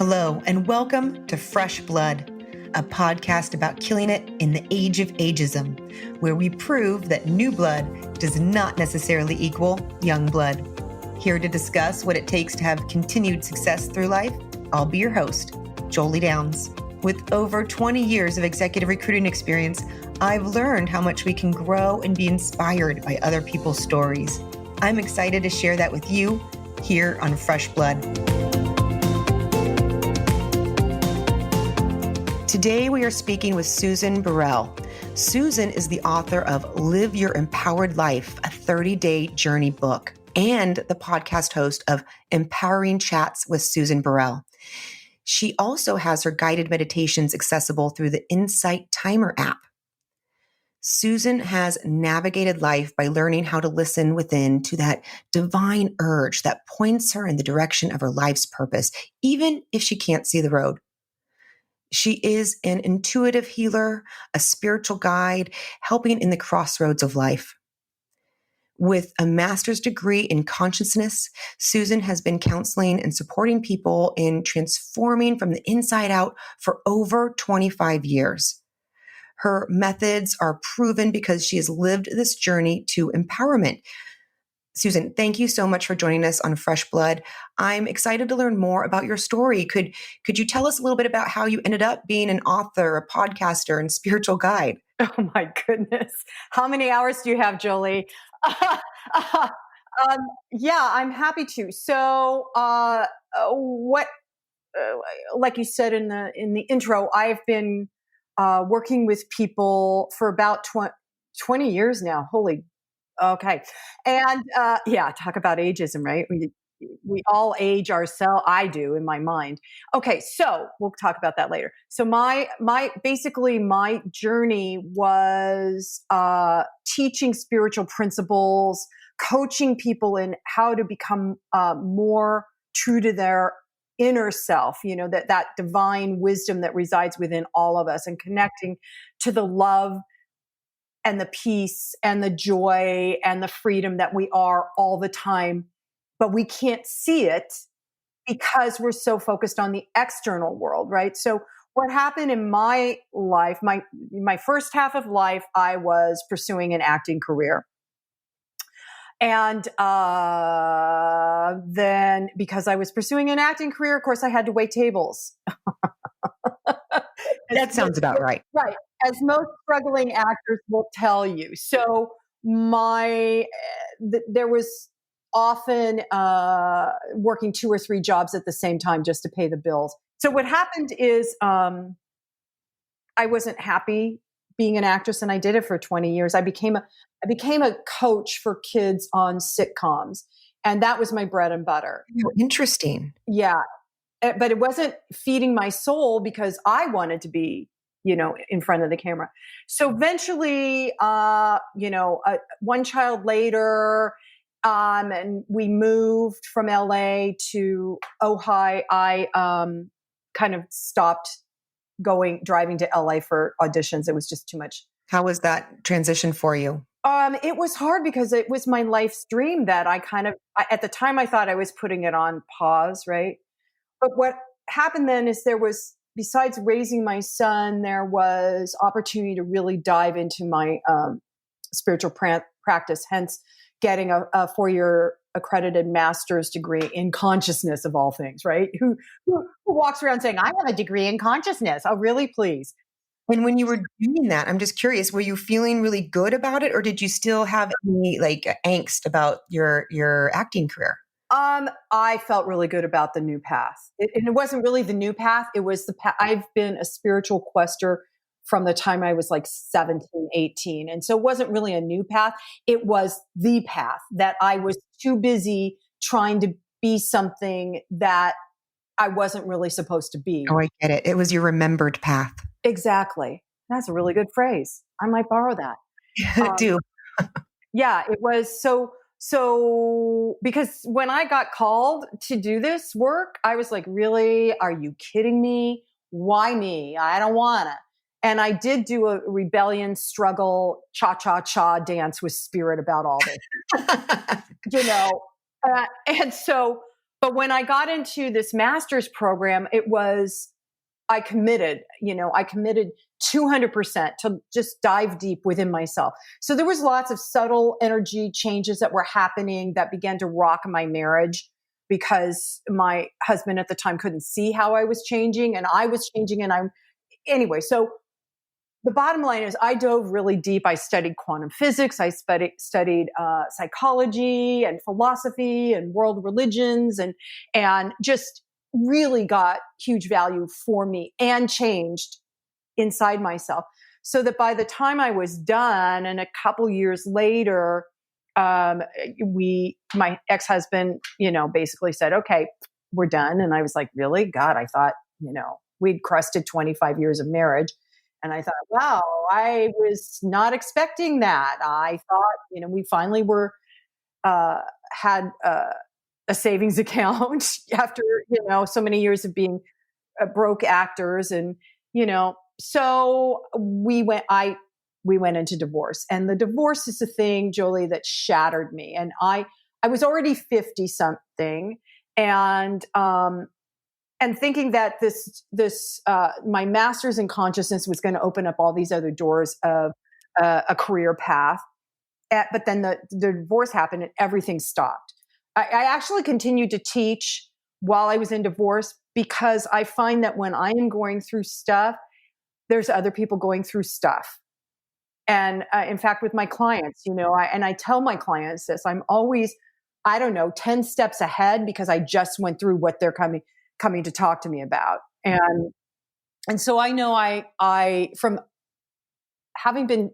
Hello, and welcome to Fresh Blood, a podcast about killing it in the age of ageism, where we prove that new blood does not necessarily equal young blood. Here to discuss what it takes to have continued success through life, I'll be your host, Jolie Downs. With over 20 years of executive recruiting experience, I've learned how much we can grow and be inspired by other people's stories. I'm excited to share that with you here on Fresh Blood. Today, we are speaking with Susan Burrell. Susan is the author of Live Your Empowered Life, a 30-day journey book, and the podcast host of Empowering Chats with Susan Burrell. She also has her guided meditations accessible through the Insight Timer app. Susan has navigated life by learning how to listen within to that divine urge that points her in the direction of her life's purpose, even if she can't see the road. She is an intuitive healer, a spiritual guide, helping in the crossroads of life. With a master's degree in consciousness, Susan has been counseling and supporting people in transforming from the inside out for over 25 years. Her methods are proven because she has lived this journey to empowerment. Susan, thank you so much for joining us on Fresh Blood. I'm excited to learn more about your story. Could you tell us a little bit about how you ended up being an author, a podcaster, and spiritual guide? Oh my goodness. How many hours do you have, Jolie? Yeah, I'm happy to. So, like you said in the intro, I've been working with people for about 20 years now. Okay. And yeah, talk about ageism, right? We all age ourselves. I do in my mind. Okay, so we'll talk about that later. So my journey was teaching spiritual principles, coaching people in how to become more true to their inner self, that divine wisdom that resides within all of us, and connecting to the love and the peace and the joy and the freedom that we are all the time, but we can't see it because we're so focused on the external world, right? So what happened in my life, my first half of life, I was pursuing an acting career. And then because I was pursuing an acting career, of course, I had to wait tables. That sounds about right. Right. As most struggling actors will tell you. So there was often working 2 or 3 jobs at the same time just to pay the bills. So what happened is I wasn't happy being an actress, and I did it for 20 years. I became a coach for kids on sitcoms, and that was my bread and butter. Oh, interesting. Yeah. But it wasn't feeding my soul because I wanted to be, in front of the camera. So eventually, one child later, and we moved from LA to Ojai. I kind of stopped driving to LA for auditions. It was just too much. How was that transition for you? It was hard because it was my life's dream that at the time I thought I was putting it on pause, right? But what happened then is besides raising my son, there was opportunity to really dive into my spiritual practice, hence getting a 4-year accredited master's degree in consciousness, of all things, right? Who walks around saying, I have a degree in consciousness? Oh, really? Please. And when you were doing that, I'm just curious, were you feeling really good about it, or did you still have any angst about your acting career? I felt really good about the new path. And it wasn't really the new path. It was the path. I've been a spiritual quester from the time I was like 17, 18. And so it wasn't really a new path. It was the path that I was too busy trying to be something that I wasn't really supposed to be. Oh, I get it. It was your remembered path. Exactly. That's a really good phrase. I might borrow that. Do. Yeah, it was so because when I got called to do this work, I was like, really? Are you kidding me? Why me? I don't want to. And I did do a rebellion, struggle, cha-cha-cha dance with spirit about all this, And so, But when I got into this master's program, I committed 200% to just dive deep within myself. So there was lots of subtle energy changes that were happening that began to rock my marriage because my husband at the time couldn't see how I was changing and I was changing. Anyway, so the bottom line is I dove really deep. I studied quantum physics. I studied psychology and philosophy and world religions and just really got huge value for me and changed inside myself. So that by the time I was done and a couple years later, my ex-husband, basically said, okay, we're done. And I was like, really? God, I thought, we'd crusted 25 years of marriage. And I thought, wow, I was not expecting that. I thought, we finally had a savings account after, so many years of being broke actors. And, so we went into divorce, and the divorce is a thing, Jolie, that shattered me. And I was already 50 something and thinking that my master's in consciousness was going to open up all these other doors of a career path. But then the divorce happened and everything stopped. I actually continued to teach while I was in divorce because I find that when I am going through stuff, there's other people going through stuff. And in fact, with my clients, I tell my clients this, I'm always, 10 steps ahead because I just went through what they're coming to talk to me about. And so I know I from having been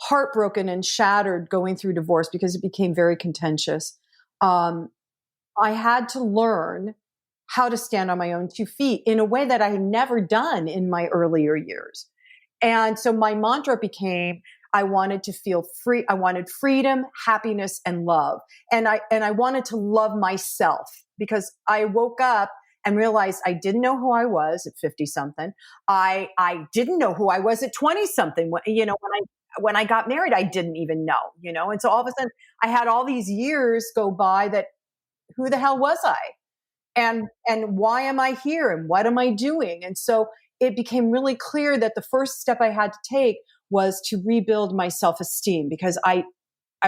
heartbroken and shattered going through divorce because it became very contentious, I had to learn how to stand on my own 2 feet in a way that I had never done in my earlier years. And so my mantra became, I wanted to feel free. I wanted freedom, happiness, and love. And I wanted to love myself because I woke up and realized I didn't know who I was at 50 something. I didn't know who I was at 20 something. When I got married, I didn't even know, and so all of a sudden I had all these years go by that who the hell was I? And why am I here? And what am I doing? And so it became really clear that the first step I had to take was to rebuild my self-esteem because I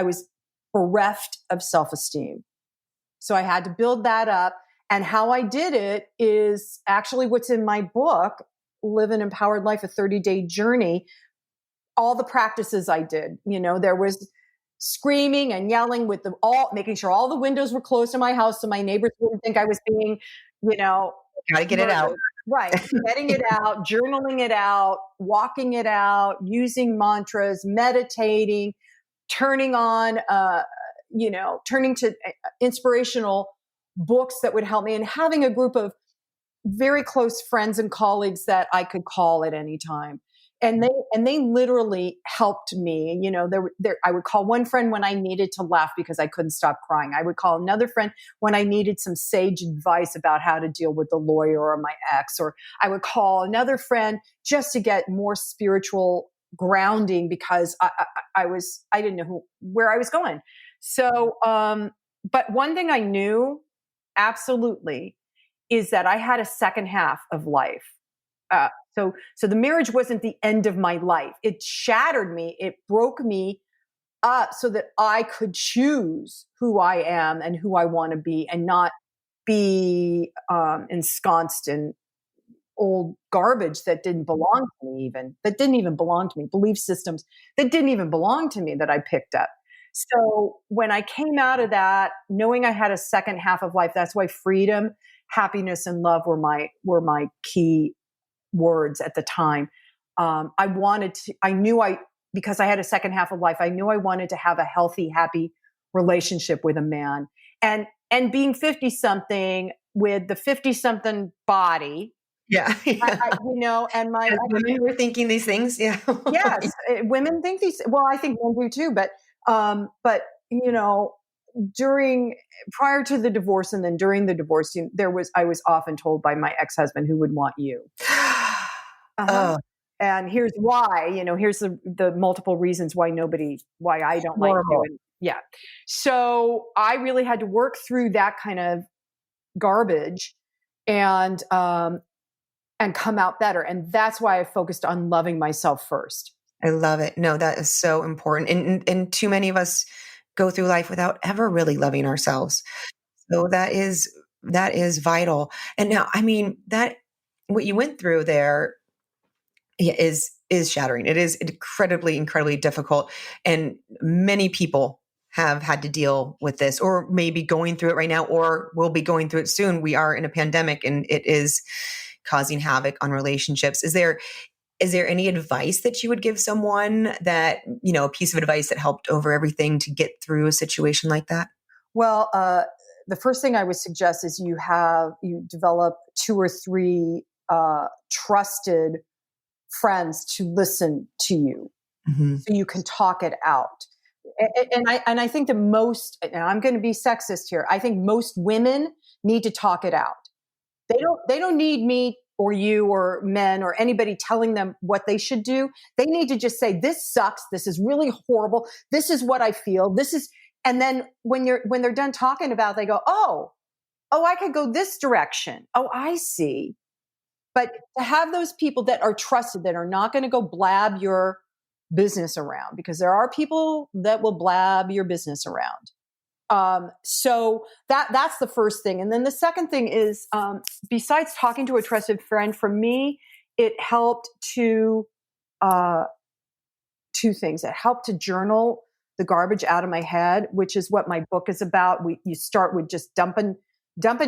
was bereft of self-esteem. So I had to build that up. And how I did it is actually what's in my book, Live an Empowered Life, a 30-day journey. All the practices I did, there was screaming and yelling making sure all the windows were closed in my house so my neighbors wouldn't think I was being, gotta get it out. Right. Getting it out, journaling it out, walking it out, using mantras, meditating, turning to inspirational books that would help me, and having a group of very close friends and colleagues that I could call at any time. And they literally helped me. I would call one friend when I needed to laugh because I couldn't stop crying. I would call another friend when I needed some sage advice about how to deal with the lawyer or my ex, or I would call another friend just to get more spiritual grounding because I didn't know where I was going. So, but one thing I knew absolutely is that I had a second half of life. So the marriage wasn't the end of my life. It shattered me. It broke me up so that I could choose who I am and who I want to be and not be ensconced in old garbage that didn't belong to me that didn't even belong to me, belief systems that didn't even belong to me that I picked up. So when I came out of that, knowing I had a second half of life, that's why freedom, happiness, and love were my key words at the time. Because I had a second half of life, I knew I wanted to have a healthy, happy relationship with a man. And being 50 something with the 50 something body. Yeah. And women were thinking these things. Yeah. Yes. Women think these, well, I think men do too, but prior to the divorce and then during the divorce, I was often told by my ex-husband, who would want you? Uh-huh. Oh. And here's why, here's the multiple reasons why I don't like you. And, yeah. So I really had to work through that kind of garbage and come out better. And that's why I focused on loving myself first. I love it. No, that is so important. And too many of us go through life without ever really loving ourselves. So that is vital. And now, I mean, that what you went through there is shattering. It is incredibly difficult. And many people have had to deal with this, or maybe going through it right now, or will be going through it soon. We are in a pandemic and it is causing havoc on relationships. Is there any advice that you would give someone that, a piece of advice that helped over everything to get through a situation like that? Well, the first thing I would suggest is you develop 2 or 3 trusted friends to listen to you, so you can talk it out. And I think and I'm going to be sexist here, I think most women need to talk it out. They don't need me or you or men or anybody telling them what they should do. They need to just say, this sucks. This is really horrible. This is what I feel. And then when they're done talking about it, they go, oh, I could go this direction. Oh, I see. But to have those people that are trusted, that are not going to go blab your business around, because there are people that will blab your business around. So that's the first thing. And then the second thing is, besides talking to a trusted friend, for me, it helped to, 2 things. It helped to journal the garbage out of my head, which is what my book is about. You start with just dumping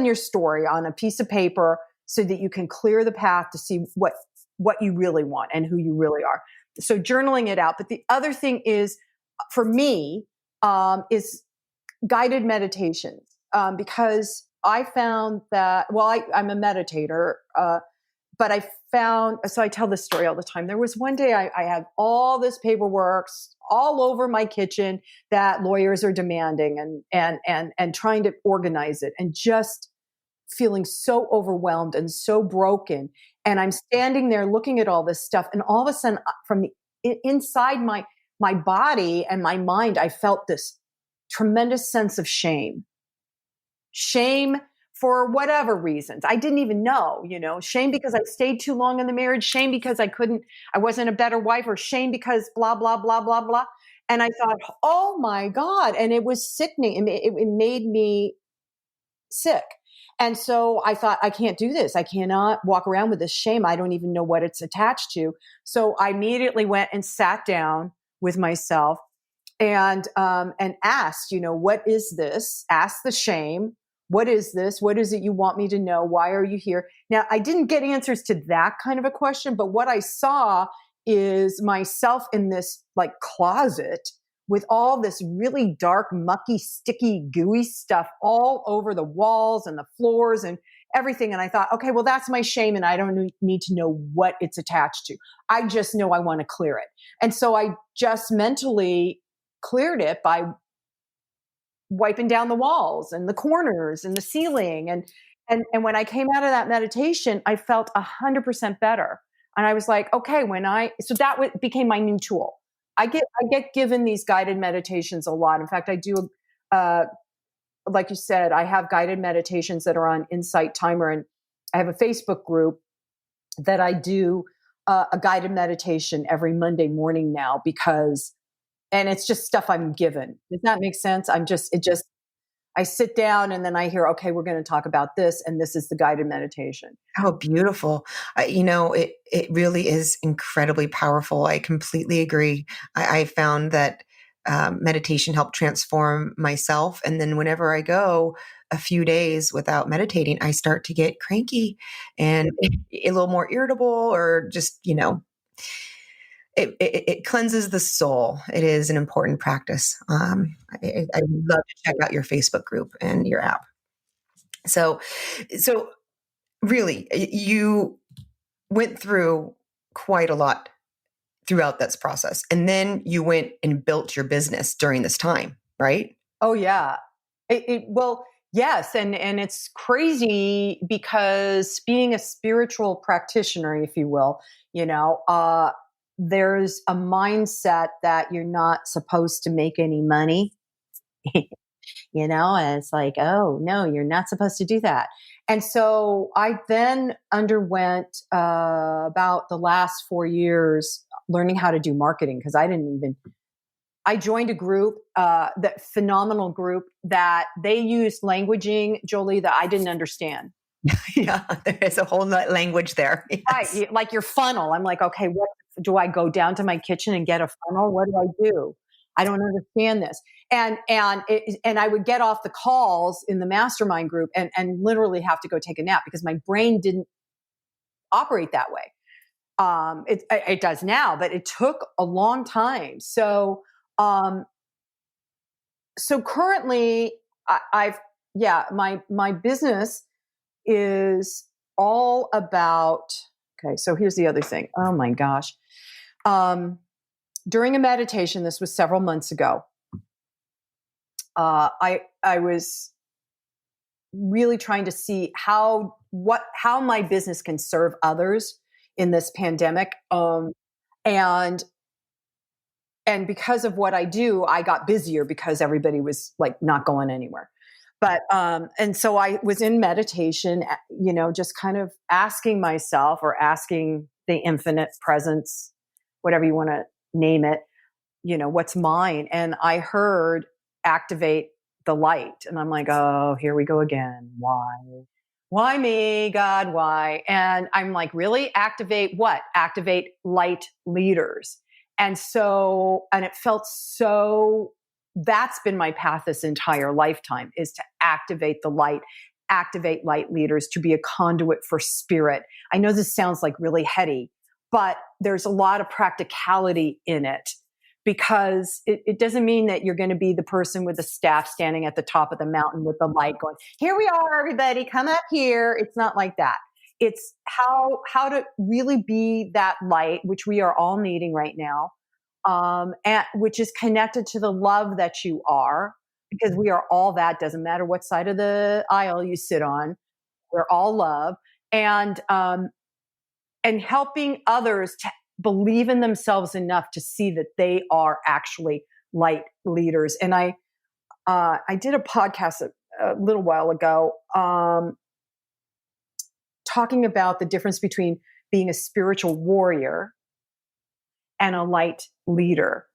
your story on a piece of paper so that you can clear the path to see what you really want and who you really are. So journaling it out. But the other thing is, for me, is guided meditations, because I found that, I'm a meditator, but so I tell this story all the time. There was one day I had all this paperwork all over my kitchen that lawyers are demanding, and trying to organize it, and just feeling so overwhelmed and so broken. And I'm standing there looking at all this stuff, and all of a sudden, from the inside my body and my mind, I felt this tremendous sense of shame for whatever reasons. I didn't even know, shame because I stayed too long in the marriage, shame because I wasn't a better wife, or shame because blah, blah, blah, blah, blah. And I thought, oh my God. And it was sickening. It made me sick. And so I thought, I can't do this. I cannot walk around with this shame. I don't even know what it's attached to. So I immediately went and sat down with myself and asked, what is this? Ask the shame. What is this? What is it you want me to know? Why are you here? Now, I didn't get answers to that kind of a question, but what I saw is myself in this closet with all this really dark, mucky, sticky, gooey stuff all over the walls and the floors and everything. And I thought, okay, well, that's my shame, and I don't need to know what it's attached to. I just know I want to clear it. And so I just mentally cleared it by wiping down the walls and the corners and the ceiling. And when I came out of that meditation, I felt 100% better. And I was like, okay, so that became my new tool. I get given these guided meditations a lot. In fact, I do, like you said, I have guided meditations that are on Insight Timer, and I have a Facebook group that I do a guided meditation every Monday morning now, and it's just stuff I'm given. Does that make sense? I sit down and then I hear, okay, we're going to talk about this, and this is the guided meditation. Oh, beautiful. It really is incredibly powerful. I completely agree. I found that meditation helped transform myself. And then whenever I go a few days without meditating, I start to get cranky and a little more irritable, or just, it cleanses the soul. It is an important practice. I love to check out your Facebook group and your app. So really, you went through quite a lot throughout this process, and then you went and built your business during this time, right? Oh yeah. Well, yes. And it's crazy because being a spiritual practitioner, if you will, there's a mindset that you're not supposed to make any money. and it's like, oh no, you're not supposed to do that. And so I then underwent about the last 4 years learning how to do marketing, because I joined a group, that phenomenal group, that they used languaging, Jolie, that I didn't understand. Yeah, there is a whole language there. Yes. Right, like your funnel. I'm like, okay, what do I go down to my kitchen and get a funnel? What do I do? I don't understand this. And I would get off the calls in the mastermind group and literally have to go take a nap because my brain didn't operate that way. It does now, but it took a long time. So currently my business is all about, okay, so here's the other thing. Oh my gosh. During a meditation, this was several months ago, I was really trying to see how my business can serve others in this pandemic. And because of what I do, I got busier because everybody was like not going anywhere. But, and so I was in meditation, just kind of asking myself, or asking the infinite presence, whatever you want to name it, what's mine. And I heard activate the light. And I'm like, oh, here we go again. Why me, God? Why? And I'm like, really? Activate what? Activate light leaders. And it felt so, that's been my path this entire lifetime, is to activate the light, activate light leaders, to be a conduit for spirit. I know this sounds like really heady, but there's a lot of practicality in it, because it doesn't mean that you're going to be the person with the staff standing at the top of the mountain with the light going, here we are, everybody, come up here. It's not like that. It's how to really be that light, which we are all needing right now, and which is connected to the love that you are, because we are all that. Doesn't matter what side of the aisle you sit on, we're all love, and helping others to believe in themselves enough to see that they are actually light leaders. And I did a podcast a little while ago, talking about the difference between being a spiritual warrior and a light leader.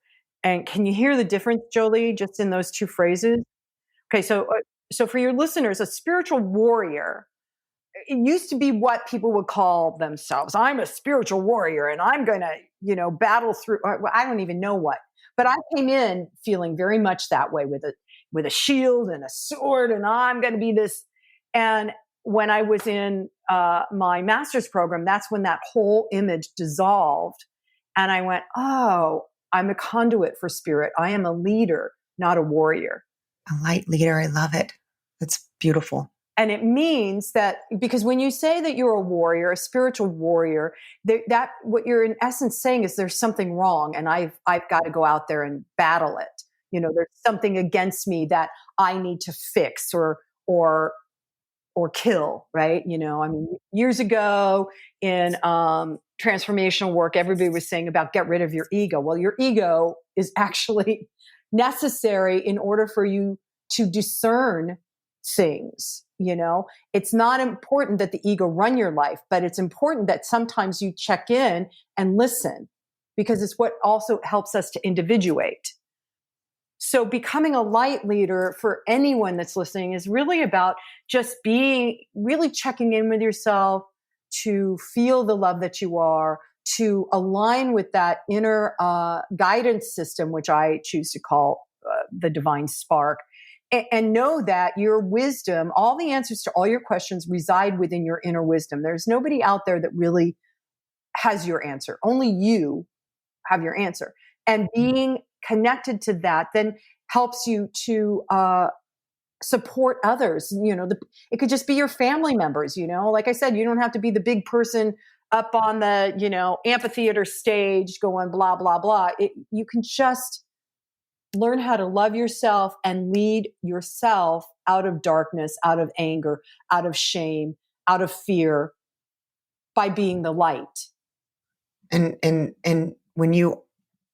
And can you hear the difference, Jolie, just in those two phrases? Okay, so for your listeners, a spiritual warrior, it used to be what people would call themselves. I'm a spiritual warrior and I'm going to, battle through, I don't even know what. But I came in feeling very much that way, with a shield and a sword, and I'm going to be this. And when I was in my master's program, that's when that whole image dissolved. And I went, oh, I'm a conduit for spirit. I am a leader, not a warrior. A light leader. I love it. That's beautiful. And it means that, because when you say that you're a warrior, a spiritual warrior, that what you're in essence saying is there's something wrong, and I've got to go out there and battle it. There's something against me that I need to fix or kill, right? Years ago in transformational work, everybody was saying about get rid of your ego. Well, your ego is actually necessary in order for you to discern things. It's not important that the ego run your life, but it's important that sometimes you check in and listen, because it's what also helps us to individuate. So becoming a light leader for anyone that's listening is really about just really checking in with yourself, to feel the love that you are, to align with that inner guidance system, which I choose to call the divine spark, and know that your wisdom, all the answers to all your questions reside within your inner wisdom. There's nobody out there that really has your answer. Only you have your answer. And being connected to that then helps you to support others. It could just be your family members, like I said, you don't have to be the big person up on the, amphitheater stage going blah, blah, blah. You can just learn how to love yourself and lead yourself out of darkness, out of anger, out of shame, out of fear, by being the light. And when you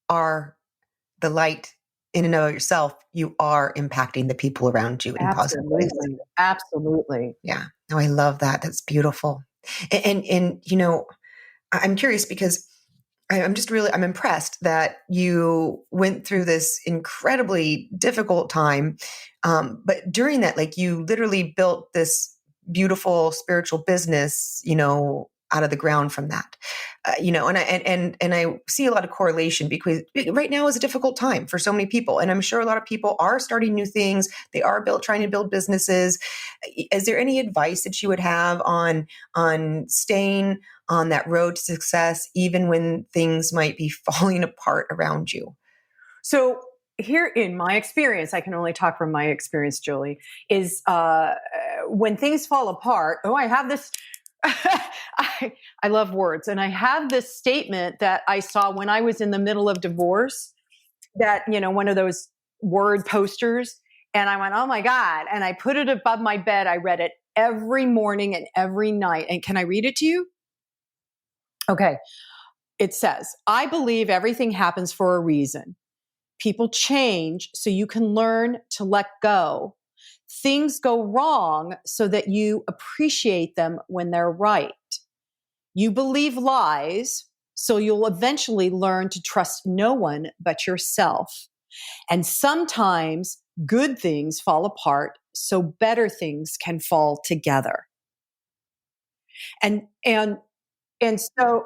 are the light in and of yourself, you are impacting the people around you in positive ways. Absolutely. Absolutely. Yeah. No, I love that. That's beautiful. And I'm curious because I'm impressed that you went through this incredibly difficult time. But during that, like you literally built this beautiful spiritual business, out of the ground from that, and I see a lot of correlation because right now is a difficult time for so many people. And I'm sure a lot of people are starting new things. They are trying to build businesses. Is there any advice that you would have on staying on that road to success, even when things might be falling apart around you? So here in my experience, I can only talk from my experience, Julie, is when things fall apart. Oh, I have this. I love words. And I have this statement that I saw when I was in the middle of divorce, that, one of those word posters. And I went, oh my God. And I put it above my bed. I read it every morning and every night. And can I read it to you? Okay. It says, I believe everything happens for a reason. People change so you can learn to let go. Things go wrong so that you appreciate them when they're right. You believe lies, so you'll eventually learn to trust no one but yourself. And sometimes good things fall apart so better things can fall together. And so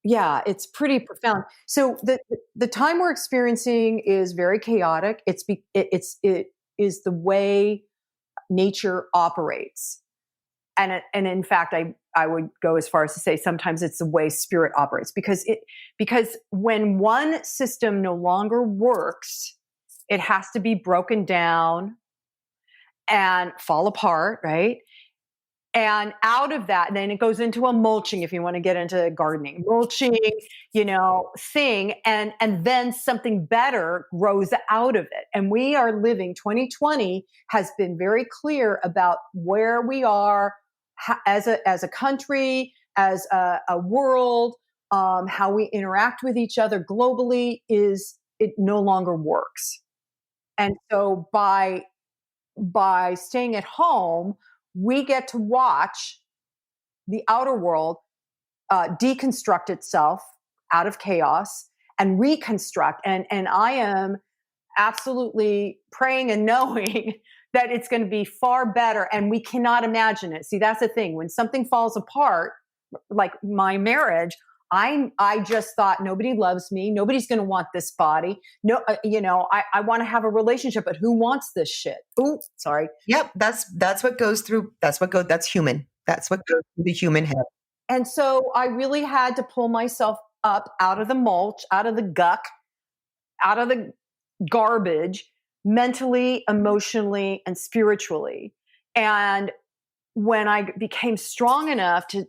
yeah, it's pretty profound. So the time we're experiencing is very chaotic. It is the way nature operates. And in fact, I would go as far as to say sometimes it's the way spirit operates, because when one system no longer works, it has to be broken down and fall apart, right? And out of that, then it goes into a mulching, if you want to get into gardening, mulching, thing. And then something better grows out of it. And we are living, 2020 has been very clear about where we are as a country, as a world, how we interact with each other globally it no longer works. And so by staying at home, we get to watch the outer world deconstruct itself out of chaos and reconstruct. And I am absolutely praying and knowing that it's going to be far better, and we cannot imagine it. See, that's the thing. When something falls apart, like my marriage, I just thought nobody loves me. Nobody's going to want this body. No, I want to have a relationship, but who wants this shit? Ooh, sorry. Yep. That's what goes through. That's human. That's what goes through the human head. And so I really had to pull myself up out of the mulch, out of the guck, out of the garbage, mentally, emotionally, and spiritually. And when I became strong enough to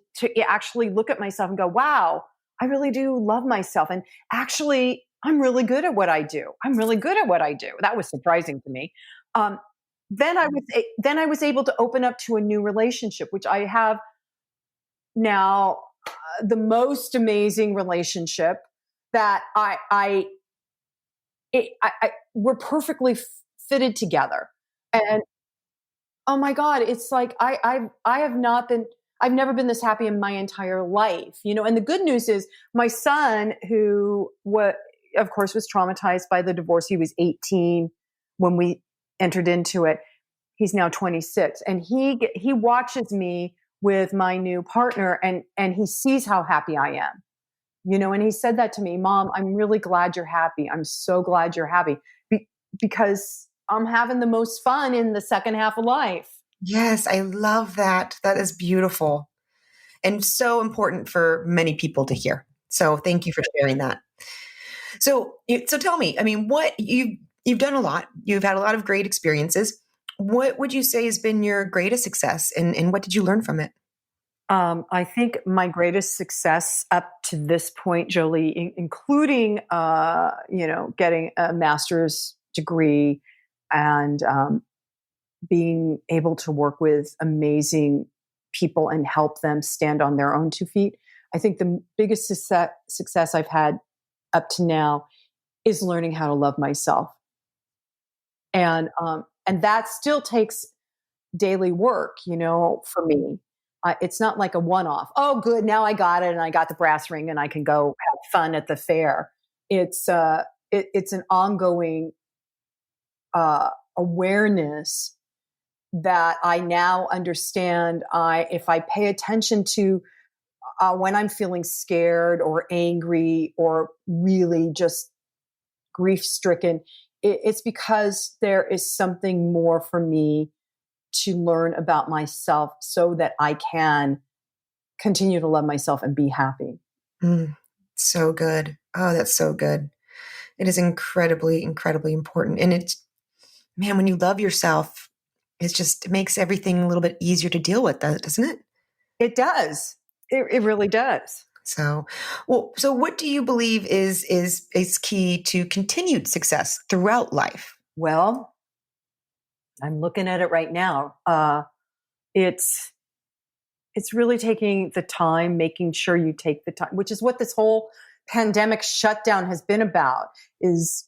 actually look at myself and go, wow, I really do love myself. And actually, I'm really good at what I do. That was surprising to me. Then I was able to open up to a new relationship, which I have now, the most amazing relationship that we're perfectly fitted together. And oh my God, it's like I've never been this happy in my entire life, And the good news is my son, who of course was traumatized by the divorce. He was 18 when we entered into it. He's now 26, and he watches me with my new partner, and he sees how happy I am. And he said that to me, Mom, I'm really glad you're happy. I'm so glad you're happy because I'm having the most fun in the second half of life. Yes, I love that. That is beautiful and so important for many people to hear. So thank you for sharing that. So tell me, I mean, what you've done a lot. You've had a lot of great experiences. What would you say has been your greatest success, and what did you learn from it? I think my greatest success up to this point, Jolie, including, getting a master's degree and being able to work with amazing people and help them stand on their own 2 feet. I think the biggest success I've had up to now is learning how to love myself. And that still takes daily work, for me. It's not like a one-off. Oh, good. Now I got it. And I got the brass ring and I can go have fun at the fair. It's an ongoing, awareness that I now understand. If I pay attention to, when I'm feeling scared or angry or really just grief stricken, it's because there is something more for me to learn about myself so that I can continue to love myself and be happy. So good. Oh, that's so good. It is incredibly, incredibly important. And it's, man, when you love yourself, it makes everything a little bit easier to deal with, doesn't it? It does. It really does. So what do you believe is key to continued success throughout life? Well, I'm looking at it right now. It's really taking the time, making sure you take the time, which is what this whole pandemic shutdown has been about, is,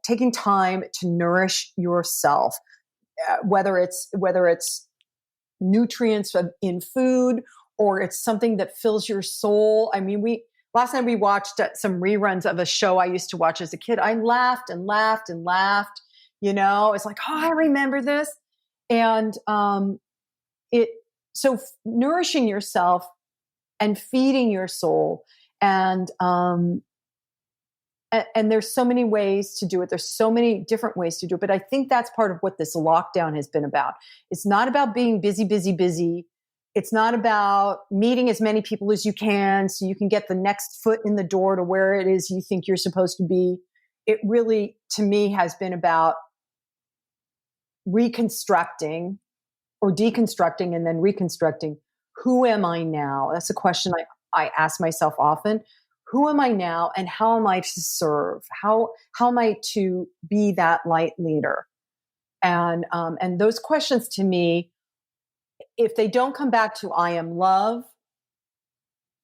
taking time to nourish yourself, whether it's nutrients in food or it's something that fills your soul. I mean, last night we watched some reruns of a show I used to watch as a kid. I laughed and laughed and laughed. It's like, oh, I remember this. And so nourishing yourself and feeding your soul, and there's so many ways to do it. There's so many different ways to do it. But I think that's part of what this lockdown has been about. It's not about being busy, busy, busy. It's not about meeting as many people as you can so you can get the next foot in the door to where it is you think you're supposed to be. It really, to me, has been about reconstructing or deconstructing and then reconstructing. Who am I now? That's a question I ask myself often. Who am I now, and how am I to serve? How am I to be that light leader? And those questions, to me, if they don't come back to I am love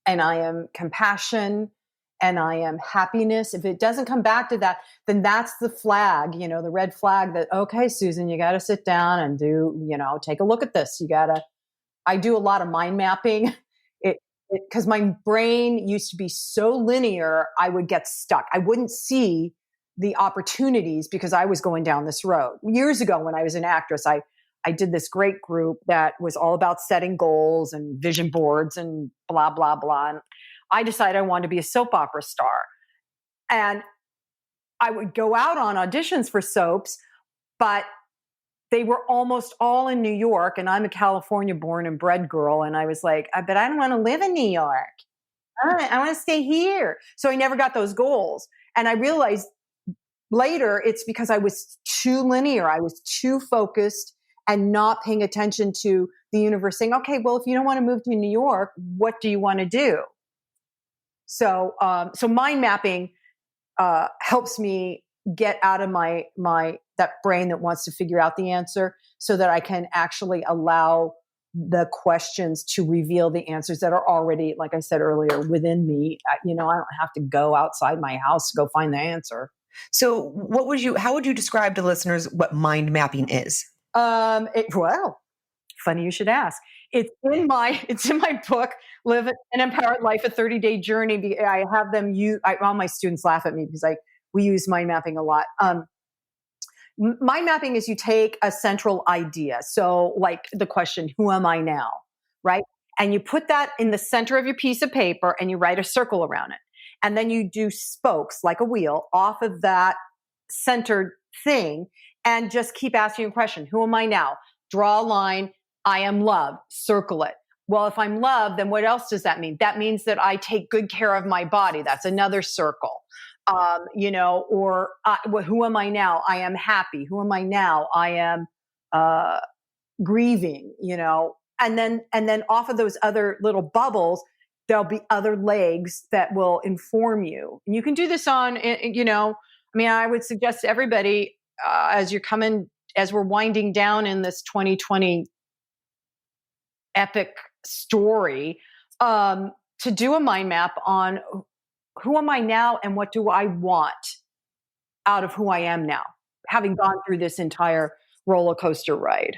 and I am compassion and I am happiness, if it doesn't come back to that, then that's the flag, the red flag that, okay, Susan, you got to sit down and take a look at this. I do a lot of mind mapping. Because my brain used to be so linear, I would get stuck. I wouldn't see the opportunities because I was going down this road. Years ago, when I was an actress, I did this great group that was all about setting goals and vision boards and blah, blah, blah. And I decided I wanted to be a soap opera star. And I would go out on auditions for soaps, but they were almost all in New York, and I'm a California born and bred girl. And I was like, but I don't want to live in New York. I want to stay here. So I never got those goals. And I realized later it's because I was too linear. I was too focused and not paying attention to the universe saying, okay, well, if you don't want to move to New York, what do you want to do? So mind mapping helps me get out of my that brain that wants to figure out the answer, so that I can actually allow the questions to reveal the answers that are already, like I said earlier, within me. I don't have to go outside my house to go find the answer. So how would you describe to listeners what mind mapping is? Well, funny you should ask. It's in my book, Live an Empowered Life, a 30-day journey. I have them all my students laugh at me because we use mind mapping a lot. Mind mapping is you take a central idea. So like the question, who am I now? Right? And you put that in the center of your piece of paper and you write a circle around it. And then you do spokes like a wheel off of that centered thing and just keep asking a question. Who am I now? Draw a line. I am love. Circle it. Well, if I'm love, then what else does that mean? That means that I take good care of my body. That's another circle. Who am I now? I am happy. Who am I now? I am grieving, and then off of those other little bubbles, there'll be other legs that will inform you. And you can do this on, I would suggest to everybody as we're winding down in this 2020 epic story, to do a mind map on who am I now and what do I want out of who I am now? having gone through this entire roller coaster ride.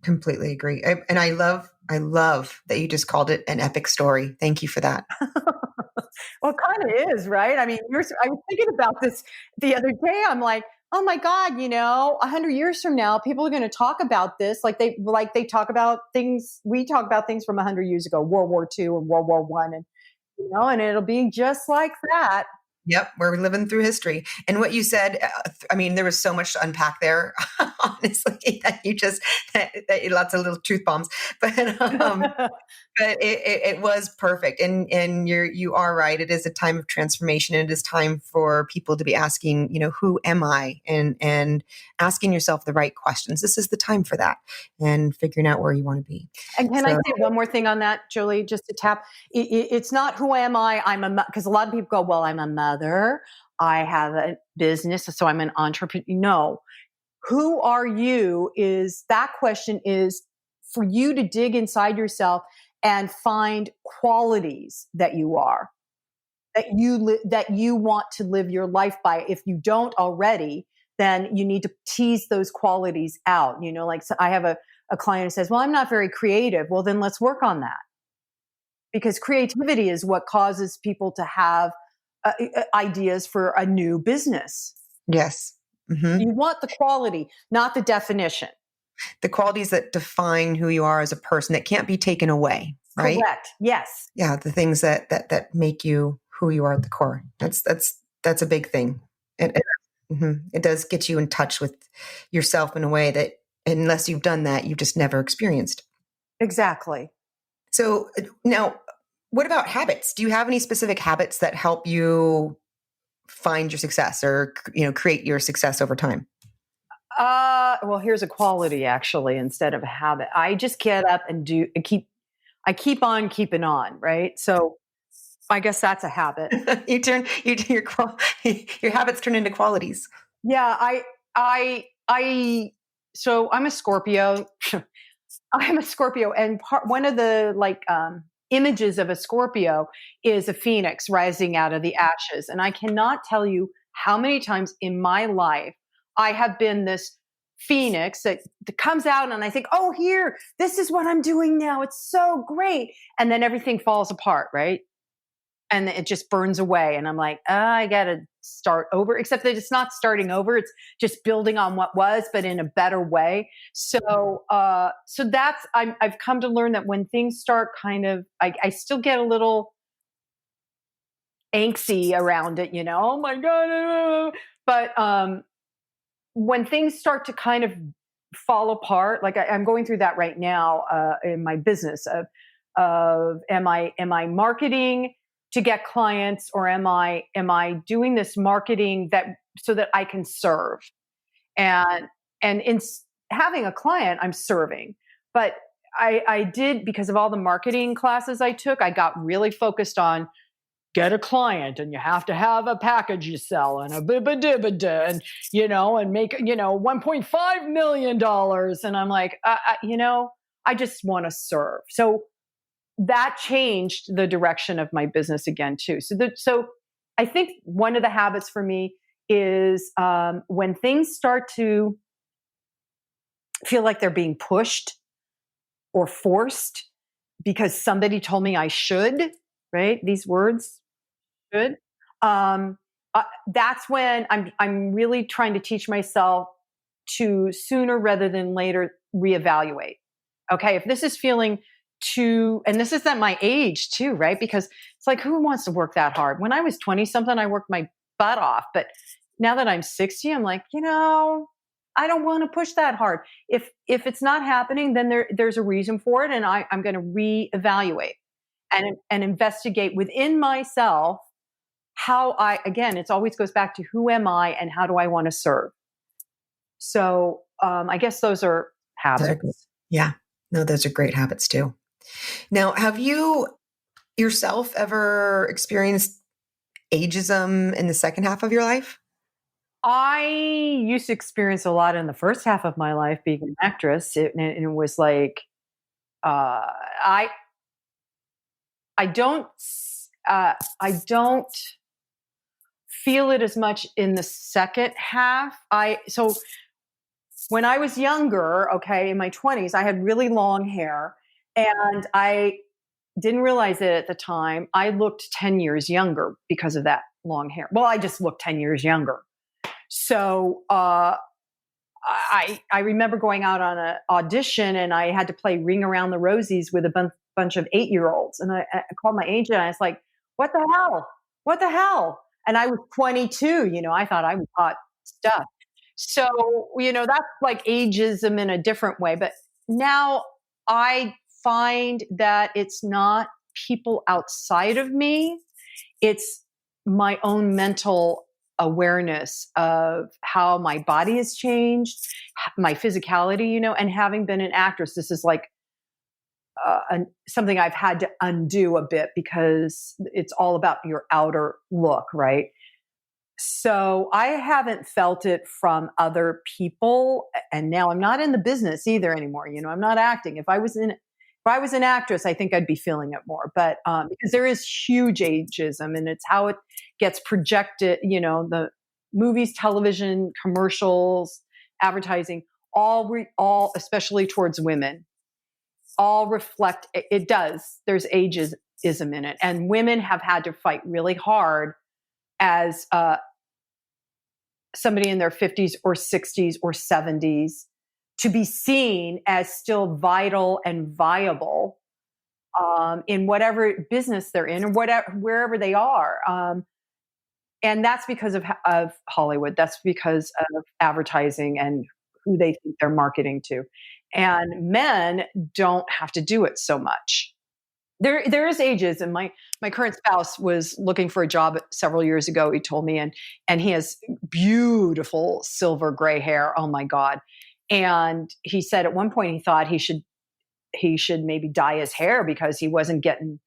Completely agree. And I love that you just called it an epic story. Thank you for that. Well, it kind of is, right? I mean, I was thinking about this the other day. I'm like, oh my God, 100 years from now, people are going to talk about this like they talk about things. We talk about things from 100 years ago, World War II and World War I, and and it'll be just like that. Yep, we're living through history. And what you said, I mean, there was so much to unpack there, honestly, that lots of little truth bombs. But it was perfect, and you are right. It is a time of transformation, and it is time for people to be asking, who am I, and asking yourself the right questions. This is the time for that, and figuring out where you want to be. And can I say one more thing on that, Julie? Just to tap, it's not who am I. Because a lot of people go, well, I'm a mother. I have a business, so I'm an entrepreneur. No, who are you? That question is for you to dig inside yourself and find qualities that you are, that you want to live your life by. If you don't already, then you need to tease those qualities out. So I have a client who says, well, I'm not very creative. Well, then let's work on that, because creativity is what causes people to have ideas for a new business. Yes. Mm-hmm. You want the quality, not the definition. The qualities that define who you are as a person that can't be taken away, right? Correct. Yes. Yeah, the things that make you who you are at the core. That's a big thing. It does get you in touch with yourself in a way that, unless you've done that, you've just never experienced. Exactly. So now, what about habits? Do you have any specific habits that help you find your success, or create your success over time? Well, here's a quality, actually, instead of a habit. I just get up and I keep on keeping on, right? So I guess that's a habit. Your habits turn into qualities. Yeah, so I'm a Scorpio. I'm a Scorpio, and one of the images of a Scorpio is a phoenix rising out of the ashes. And I cannot tell you how many times in my life I have been this phoenix that comes out, and I think, oh, here, this is what I'm doing now. It's so great. And then everything falls apart, right? And it just burns away. And I'm like, I got to start over, except that it's not starting over. It's just building on what was, but in a better way. So I've come to learn that when things start I still get a little angsty around it, oh my God. But when things start to kind of fall apart, like I'm going through that right now in my business of am I marketing to get clients, or am I doing this marketing so that I can serve? And in having a client, I'm serving. But I did, because of all the marketing classes I took, I got really focused on get a client, and you have to have a package you sell, and a bibba-dibba-da, and and make $1.5 million. And I'm like, I just want to serve. So that changed the direction of my business again too. So I think one of the habits for me is when things start to feel like they're being pushed or forced because somebody told me I should, right? These words, should. That's when I'm really trying to teach myself to sooner rather than later reevaluate. Okay, if this is feeling and this is at my age too, right? Because it's like, who wants to work that hard? When I was 20 something, I worked my butt off. But now that I'm 60, I'm like, I don't want to push that hard. If it's not happening, then there's a reason for it. And I'm going to reevaluate and investigate within myself how it always goes back to who am I and how do I want to serve? So I guess those are habits. Yeah. No, those are great habits too. Now, have you yourself ever experienced ageism in the second half of your life? I used to experience a lot in the first half of my life being an actress. And it was like, I don't feel it as much in the second half. So when I was younger, okay, in my 20s, I had really long hair, and I didn't realize it at the time. I looked 10 years younger because of that long hair. Well, I just looked 10 years younger. So I remember going out on an audition, and I had to play Ring Around the Rosies with a bunch of 8-year-olds. And I called my agent, and I was like, what the hell? What the hell? And I was 22, I thought I was hot stuff. So, that's like ageism in a different way. But now I find that it's not people outside of me. It's my own mental awareness of how my body has changed, my physicality, and having been an actress, this is like something I've had to undo a bit because it's all about your outer look, right? So I haven't felt it from other people, and now I'm not in the business either anymore. I'm not acting. If I was an actress, I think I'd be feeling it more. But because there is huge ageism, and it's how it gets projected. The movies, television, commercials, advertising, all especially towards women, all reflect. It does. There's ageism in it, and women have had to fight really hard as somebody in their 50s or 60s or 70s to be seen as still vital and viable in whatever business they're in, or wherever they are. And that's because of Hollywood. That's because of advertising and who they think they're marketing to. And men don't have to do it so much. There is ageism. My current spouse was looking for a job several years ago. He told me, and he has beautiful silver gray hair. Oh my God! And he said at one point he thought he should maybe dye his hair because he wasn't getting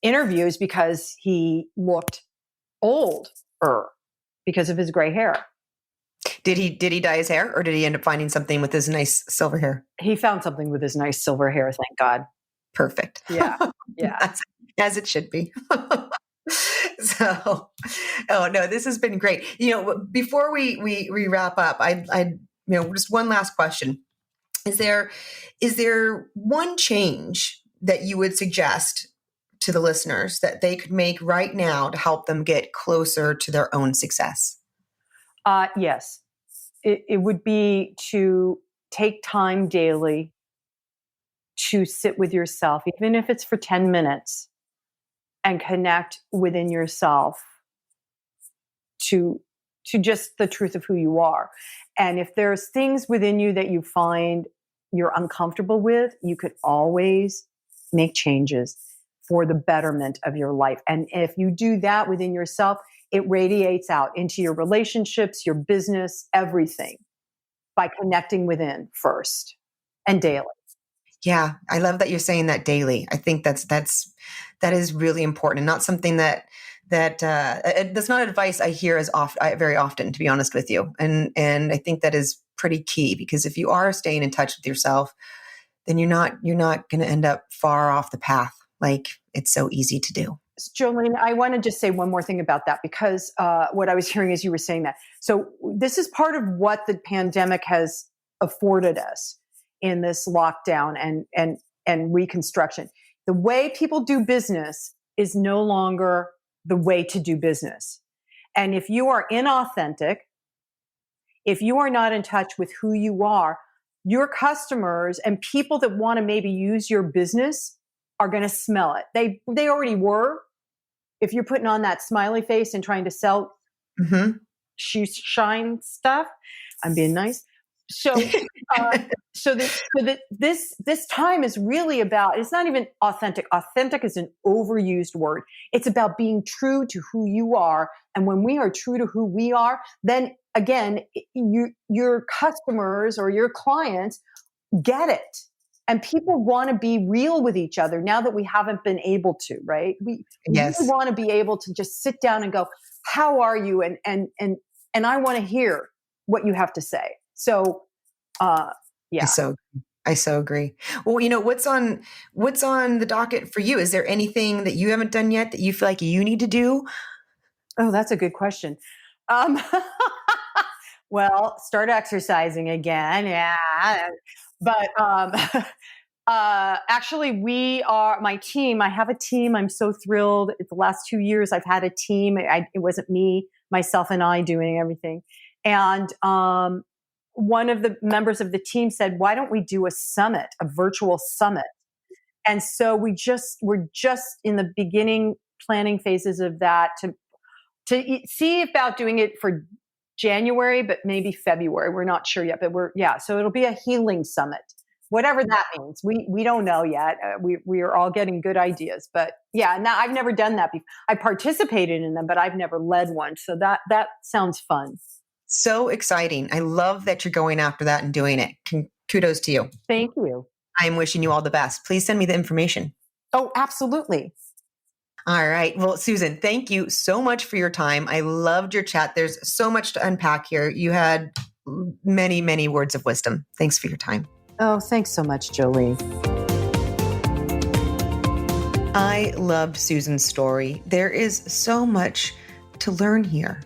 interviews because he looked older because of his gray hair. Did he dye his hair, or did he end up finding something with his nice silver hair? He found something with his nice silver hair. Thank God. Perfect. Yeah. Yeah. That's, as it should be. So, oh no, this has been great. Before we wrap up, I just one last question. Is there one change that you would suggest to the listeners that they could make right now to help them get closer to their own success? Yes. It would be to take time daily to sit with yourself, even if it's for 10 minutes, and connect within yourself to just the truth of who you are. And if there's things within you that you find you're uncomfortable with, you could always make changes for the betterment of your life. And if you do that within yourself, it radiates out into your relationships, your business, everything, by connecting within first and daily. Yeah, I love that you're saying that daily. I think that is really important, and not something that's not advice I hear very often, to be honest with you. And I think that is pretty key, because if you are staying in touch with yourself, then you're not going to end up far off the path like it's so easy to do. Jolene, I want to just say one more thing about that, because what I was hearing as you were saying that. So this is part of what the pandemic has afforded us in this lockdown and reconstruction. The way people do business is no longer the way to do business. And if you are inauthentic, if you are not in touch with who you are, your customers and people that want to maybe use your business are going to smell it. They already were. If you're putting on that smiley face and trying to sell shoe shine stuff, I'm being nice. So, this time is really about, it's not even authentic. Authentic is an overused word. It's about being true to who you are. And when we are true to who we are, then again, your customers or your clients get it. And people want to be real with each other now that we haven't been able to, right? We really want to be able to just sit down and go, how are you? And I want to hear what you have to say. So, yeah. I so agree. Well, what's on the docket for you? Is there anything that you haven't done yet that you feel like you need to do? Oh, that's a good question. Um, well, start exercising again. Yeah. But actually, my team. I have a team. I'm so thrilled. The last 2 years, I've had a team. It wasn't me, myself, and I doing everything. And one of the members of the team said, "Why don't we do a virtual summit?" And so we're just in the beginning planning phases of that to see about doing it for January, but maybe February. We're not sure yet, but so it'll be a healing summit, whatever that means. We don't know yet. We are all getting good ideas, but yeah, now I've never done that before. I participated in them, but I've never led one. So that sounds fun. So exciting. I love that you're going after that and doing it. Kudos to you. Thank you. I'm wishing you all the best. Please send me the information. Oh, absolutely. All right. Well, Susan, thank you so much for your time. I loved your chat. There's so much to unpack here. You had many, many words of wisdom. Thanks for your time. Oh, thanks so much, Jolie. I loved Susan's story. There is so much to learn here.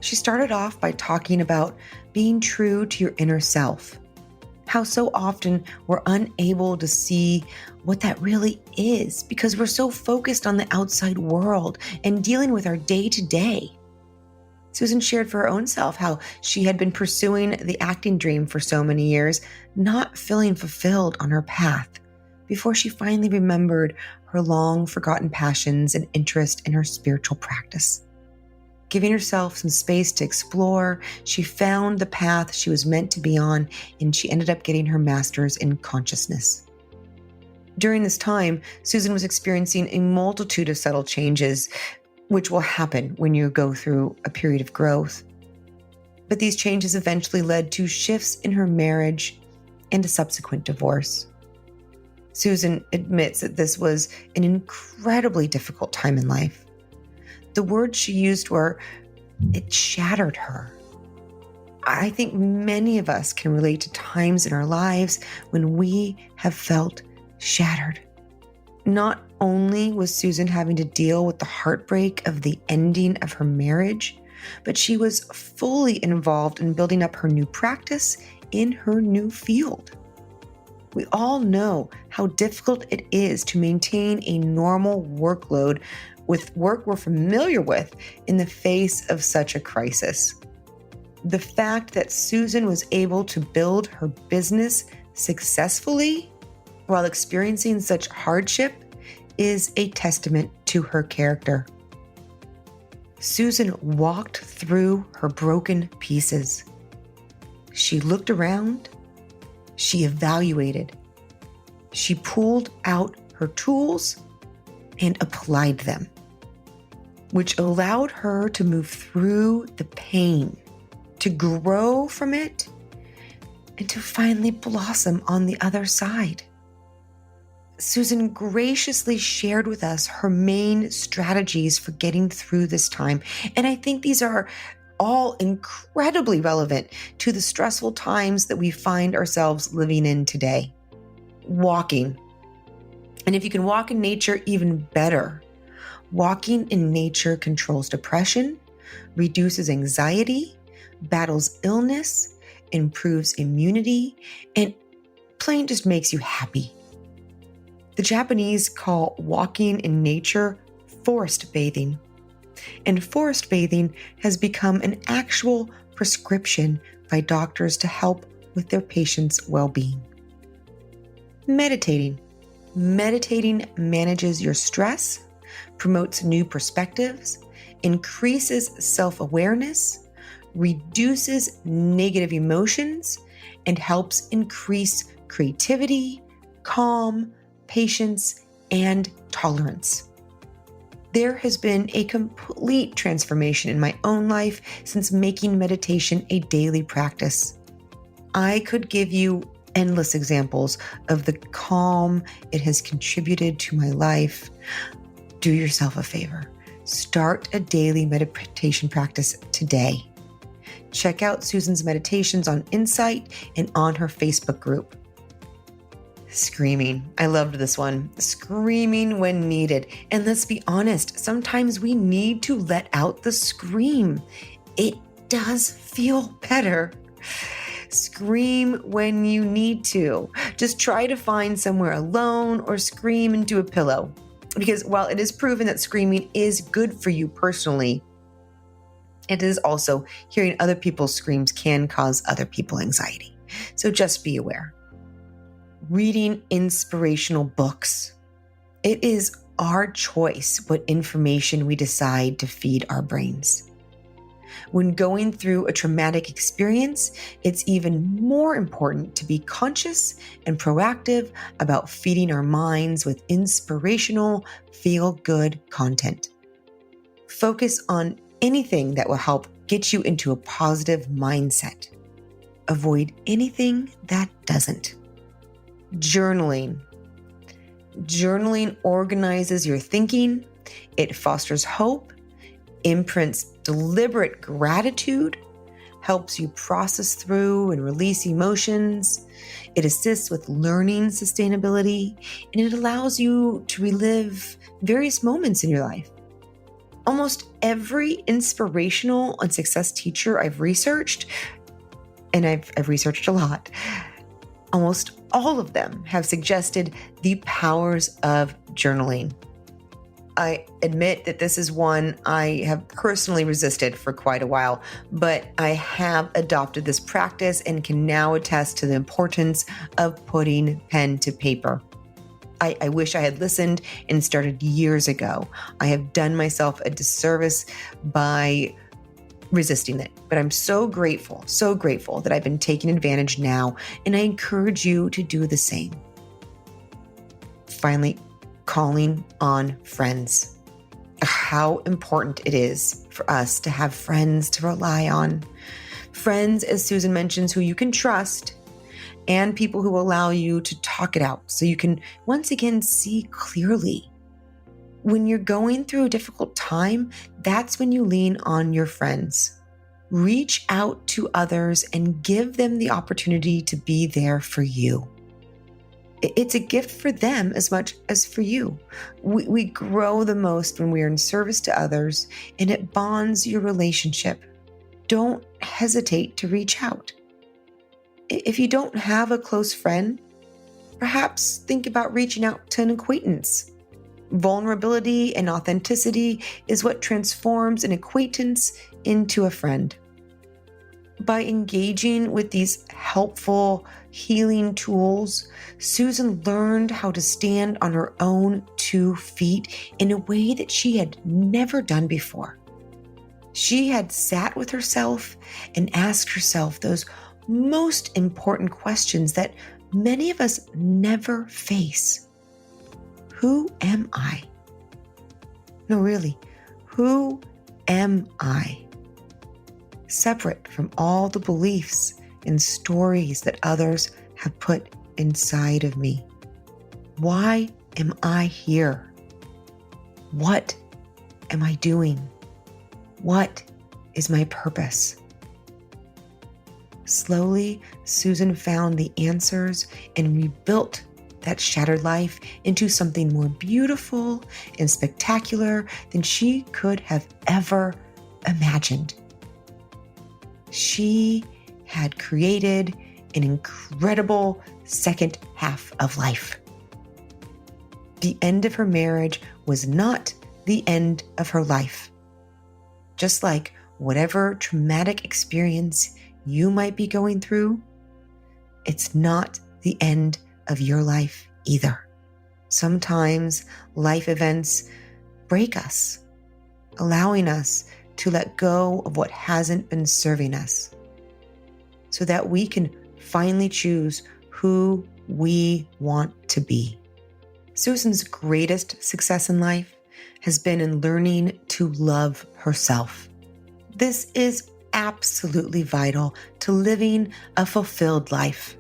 She started off by talking about being true to your inner self, how so often we're unable to see what that really is because we're so focused on the outside world and dealing with our day-to-day. Susan shared for her own self how she had been pursuing the acting dream for so many years, not feeling fulfilled on her path, before she finally remembered her long-forgotten passions and interest in her spiritual practice. Giving herself some space to explore, she found the path she was meant to be on, and she ended up getting her master's in consciousness. During this time, Susan was experiencing a multitude of subtle changes, which will happen when you go through a period of growth. But these changes eventually led to shifts in her marriage and a subsequent divorce. Susan admits that this was an incredibly difficult time in life. The words she used were, it shattered her. I think many of us can relate to times in our lives when we have felt shattered. Not only was Susan having to deal with the heartbreak of the ending of her marriage, but she was fully involved in building up her new practice in her new field. We all know how difficult it is to maintain a normal workload with work we're familiar with in the face of such a crisis. The fact that Susan was able to build her business successfully while experiencing such hardship is a testament to her character. Susan walked through her broken pieces. She looked around. She evaluated. She pulled out her tools and applied them, which allowed her to move through the pain, to grow from it, and to finally blossom on the other side. Susan graciously shared with us her main strategies for getting through this time, and I think these are all incredibly relevant to the stressful times that we find ourselves living in today. Walking. And if you can walk in nature, even better. Walking in nature controls depression, reduces anxiety, battles illness, improves immunity, and plain just makes you happy. The Japanese call walking in nature forest bathing. And forest bathing has become an actual prescription by doctors to help with their patients' well-being. Meditating. Meditating manages your stress, promotes new perspectives, increases self-awareness, reduces negative emotions, and helps increase creativity, calm, patience, and tolerance. There has been a complete transformation in my own life since making meditation a daily practice. I could give you endless examples of the calm it has contributed to my life. Do yourself a favor. Start a daily meditation practice today. Check out Susan's meditations on Insight and on her Facebook group. Screaming. I loved this one. Screaming when needed. And let's be honest, sometimes we need to let out the scream. It does feel better. Scream when you need to. Just try to find somewhere alone or scream into a pillow. Because while it is proven that screaming is good for you personally, it is also hearing other people's screams can cause other people anxiety. So just be aware. Reading inspirational books. It is our choice what information we decide to feed our brains. When going through a traumatic experience, it's even more important to be conscious and proactive about feeding our minds with inspirational, feel-good content. Focus on anything that will help get you into a positive mindset. Avoid anything that doesn't. Journaling. Journaling organizes your thinking. It fosters hope, imprints deliberate gratitude, helps you process through and release emotions. It assists with learning sustainability, and it allows you to relive various moments in your life. Almost every inspirational and success teacher I've researched, and I've researched a lot, almost all of them have suggested the powers of journaling. I admit that this is one I have personally resisted for quite a while, but I have adopted this practice and can now attest to the importance of putting pen to paper. I wish I had listened and started years ago. I have done myself a disservice by resisting it, but I'm so grateful that I've been taking advantage now, and I encourage you to do the same. Finally, calling on friends. How important it is for us to have friends to rely on. Friends, as Susan mentions, who you can trust, and people who allow you to talk it out so you can once again see clearly. When you're going through a difficult time, that's when you lean on your friends. Reach out to others and give them the opportunity to be there for you. It's a gift for them as much as for you. We grow the most when we are in service to others, and it bonds your relationship. Don't hesitate to reach out. If you don't have a close friend, perhaps think about reaching out to an acquaintance. Vulnerability and authenticity is what transforms an acquaintance into a friend. By engaging with these helpful, healing tools, Susan learned how to stand on her own 2 feet in a way that she had never done before. She had sat with herself and asked herself those most important questions that many of us never face. Who am I? No, really, who am I? Separate from all the beliefs and stories that others have put inside of me. Why am I here? What am I doing? What is my purpose? Slowly, Susan found the answers and rebuilt that shattered life into something more beautiful and spectacular than she could have ever imagined. She had created an incredible second half of life. The end of her marriage was not the end of her life. Just like whatever traumatic experience you might be going through, it's not the end of your life either. Sometimes life events break us, allowing us to let go of what hasn't been serving us, so that we can finally choose who we want to be. Susan's greatest success in life has been in learning to love herself. This is absolutely vital to living a fulfilled life.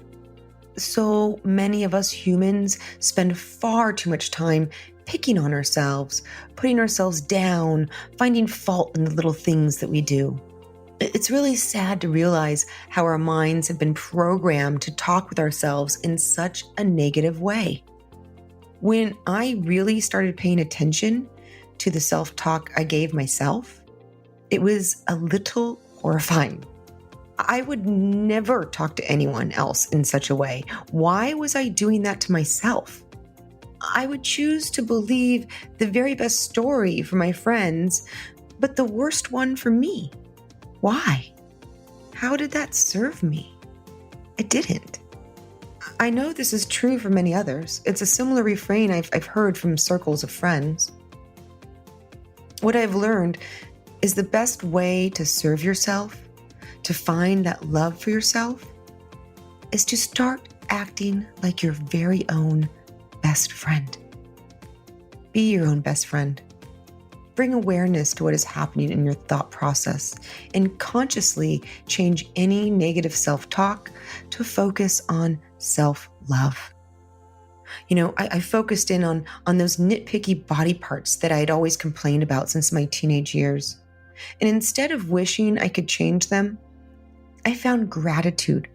So many of us humans spend far too much time picking on ourselves, putting ourselves down, finding fault in the little things that we do. It's really sad to realize how our minds have been programmed to talk with ourselves in such a negative way. When I really started paying attention to the self-talk I gave myself, it was a little horrifying. I would never talk to anyone else in such a way. Why was I doing that to myself? I would choose to believe the very best story for my friends, but the worst one for me. Why? How did that serve me? It didn't. I know this is true for many others. It's a similar refrain I've heard from circles of friends. What I've learned is the best way to serve yourself, to find that love for yourself, is to start acting like your very own best friend. Be your own best friend. Bring awareness to what is happening in your thought process and consciously change any negative self-talk to focus on self-love. I focused in on those nitpicky body parts that I had always complained about since my teenage years. And instead of wishing I could change them, I found gratitude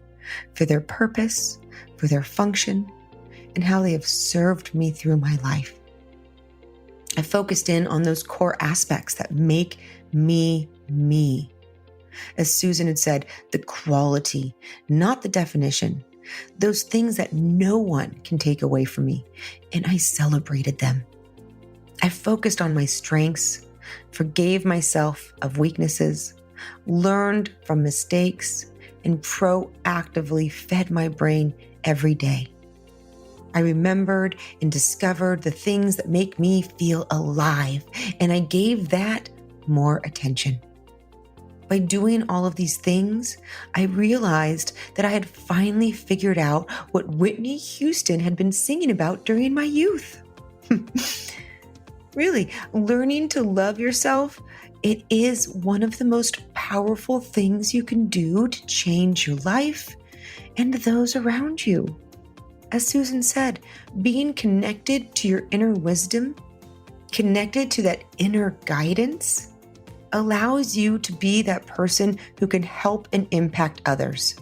for their purpose, for their function, and how they have served me through my life. I focused in on those core aspects that make me me. As Susan had said, the quality, not the definition. Those things that no one can take away from me. And I celebrated them. I focused on my strengths, forgave myself of weaknesses, learned from mistakes, and proactively fed my brain every day. I remembered and discovered the things that make me feel alive, and I gave that more attention. By doing all of these things, I realized that I had finally figured out what Whitney Houston had been singing about during my youth. Really, learning to love yourself, it is one of the most powerful things you can do to change your life and those around you. As Susan said, being connected to your inner wisdom, connected to that inner guidance, allows you to be that person who can help and impact others.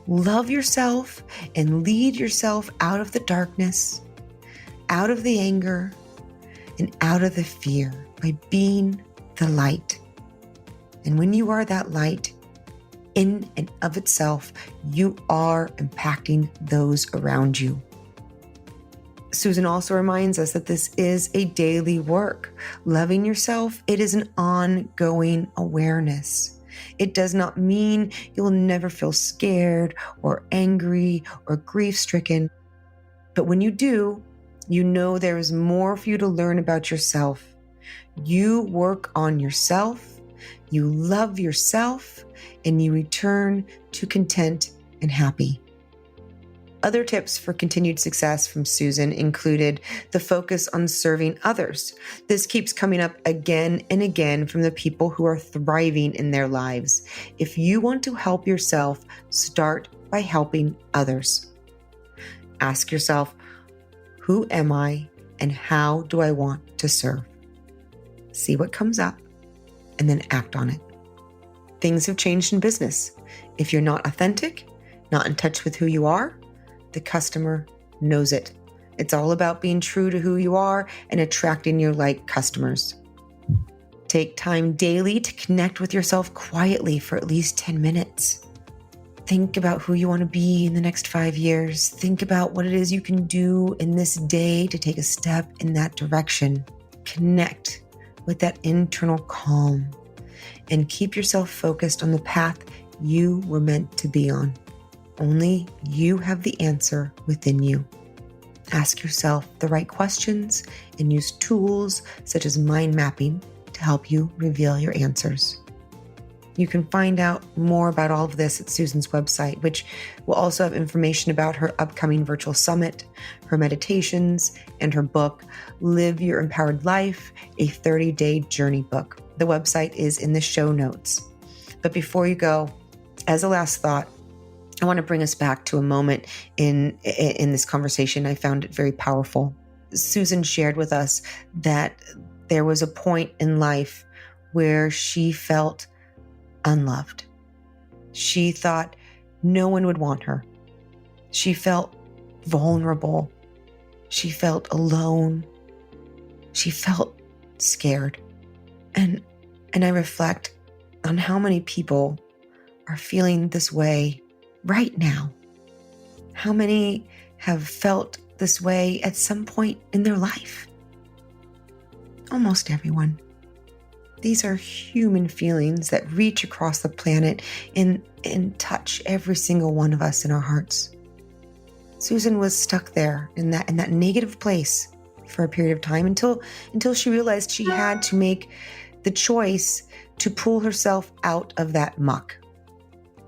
Love yourself and lead yourself out of the darkness, out of the anger, and out of the fear by being the light. And when you are that light, in and of itself, you are impacting those around you. Susan also reminds us that this is a daily work. Loving yourself, it is an ongoing awareness. It does not mean you'll never feel scared or angry or grief-stricken. But when you do, you know there is more for you to learn about yourself. You work on yourself, you love yourself, and you return to content and happy. Other tips for continued success from Susan included the focus on serving others. This keeps coming up again and again from the people who are thriving in their lives. If you want to help yourself, start by helping others. Ask yourself, who am I and how do I want to serve? See what comes up and then act on it. Things have changed in business. If you're not authentic, not in touch with who you are, the customer knows it. It's all about being true to who you are and attracting your like customers. Take time daily to connect with yourself quietly for at least 10 minutes. Think about who you want to be in the next 5 years. Think about what it is you can do in this day to take a step in that direction. Connect with that internal calm and keep yourself focused on the path you were meant to be on. Only you have the answer within you. Ask yourself the right questions and use tools such as mind mapping to help you reveal your answers. You can find out more about all of this at Susan's website, which will also have information about her upcoming virtual summit, her meditations, and her book, Live Your Empowered Life, a 30-day journey book. The website is in the show notes. But before you go, as a last thought, I want to bring us back to a moment in this conversation. I found it very powerful. Susan shared with us that there was a point in life where she felt unloved. She thought no one would want her. She felt vulnerable. She felt alone. She felt scared. And I reflect on how many people are feeling this way right now. How many have felt this way at some point in their life? Almost everyone. These are human feelings that reach across the planet and touch every single one of us in our hearts. Susan was stuck there in that negative place for a period of time until she realized she had to make the choice to pull herself out of that muck.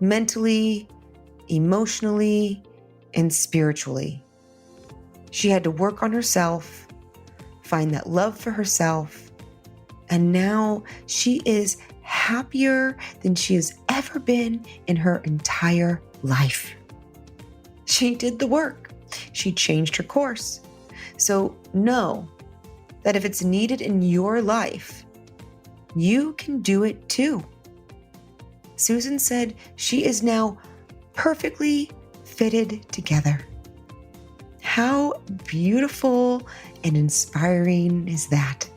Mentally, emotionally, and spiritually. She had to work on herself, find that love for herself, and now she is happier than she has ever been in her entire life. She did the work. She changed her course. So know that if it's needed in your life, you can do it too. Susan said she is now perfectly fitted together. How beautiful and inspiring is that?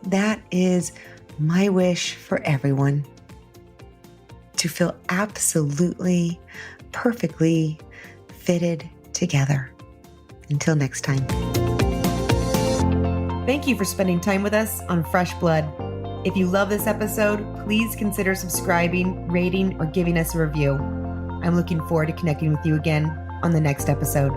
That is my wish for everyone. To feel absolutely, perfectly fitted together. Until next time. Thank you for spending time with us on Fresh Blood. If you love this episode, please consider subscribing, rating, or giving us a review. I'm looking forward to connecting with you again on the next episode.